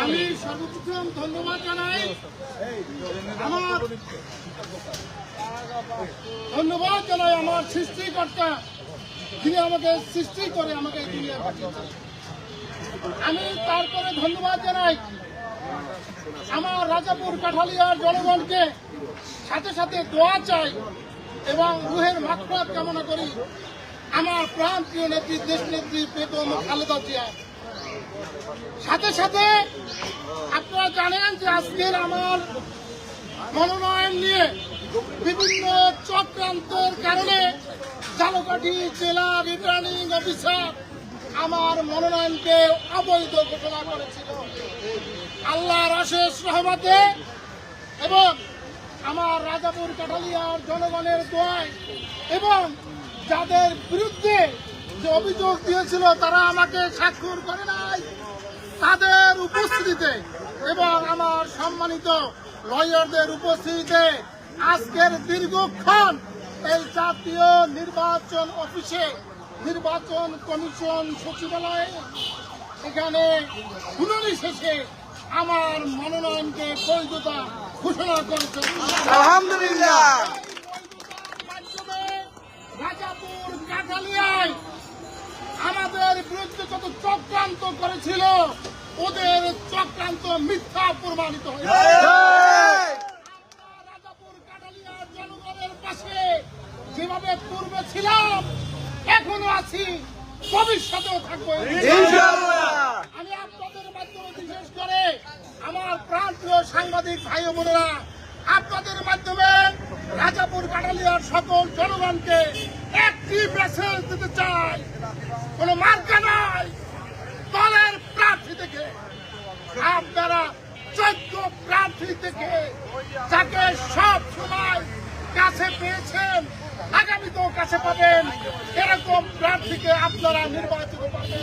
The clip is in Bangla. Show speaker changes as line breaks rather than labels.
আমি সর্বপ্রথম ধন্যবাদ জানাই আমার সৃষ্টিকর্তা, যিনি আমাকে সৃষ্টি করে আমাকে এই দুনিয়ায় পাঠিয়েছেন। আমি তারপরে ধন্যবাদ জানাই আমার রাজাপুর কাঠালিয়ার জনগণকে, সাথে সাথে দোয়া চাই এবং রুহের মাগফিরাত কামনা করি আমার প্রাণপ্রিয় নেত্রী, দেশ নেত্রী বেগম খালেদা জিয়া। সাথে সাথে আপনারা জানেন যে আজকের আমার মনোনয়ন নিয়ে বিভিন্ন চক্রান্তের কারণে ঝালকাঠি জেলা রিটার্নিং অফিসার আমার মনোনয়নকে অবৈধ ঘোষণা করেছিল। আল্লাহর অশেষ রহমতে এবং আমার রাজাপুর কাঠালিয়ার জনগণের দোয়ায় এবং যাদের বিরুদ্ধে যে অভিযোগ দিয়েছিল তারা আমাকে স্বাক্ষর করে নাই, তাদের উপস্থিতিতে এবং আমার সম্মানিত লয়ারদের উপস্থিতিতে আজকের দীর্ঘক্ষণ এই জাতীয় নির্বাচন অফিসে, নির্বাচন কমিশন সচিবালয়ে এখানে শুনানি শেষে আমার মনোনয়নকে বৈধতা ঘোষণা করেছে।
আলহামদুলিল্লাহ।
মাধ্যমে রাজাপুর কাঠালিয়ায় আমাদের বিরুদ্ধে যত চক্রান্ত করেছিল ওদের চক্রান্ত মিথ্যা প্রমাণিত হয়েছে। রাজাপুর কাঠালিয়ার জনগণের পাশে যেভাবে পূর্বে ছিলাম এখনো আছি, ভবিষ্যতেও থাকবো ইনশাআল্লাহ। আমি আপনাদের মাধ্যমে বিশেষ করে আমার প্রান্তীয় সাংবাদিক ভাই ও বোনেরা, আপনাদের মাধ্যমে রাজাপুর কাঠালিয়ার সকল জনগণকে একটি মেসেজ দিতে চাই, কোন মার্কা নাই, দলের প্রার্থী থেকে আপনারা যোগ্য প্রার্থী থেকে যাকে সব সময় কাছে পেয়েছেন, আগামীতেও কাছে পাবেন, এরকম প্রার্থীকে আপনারা নির্বাচিত করবেন।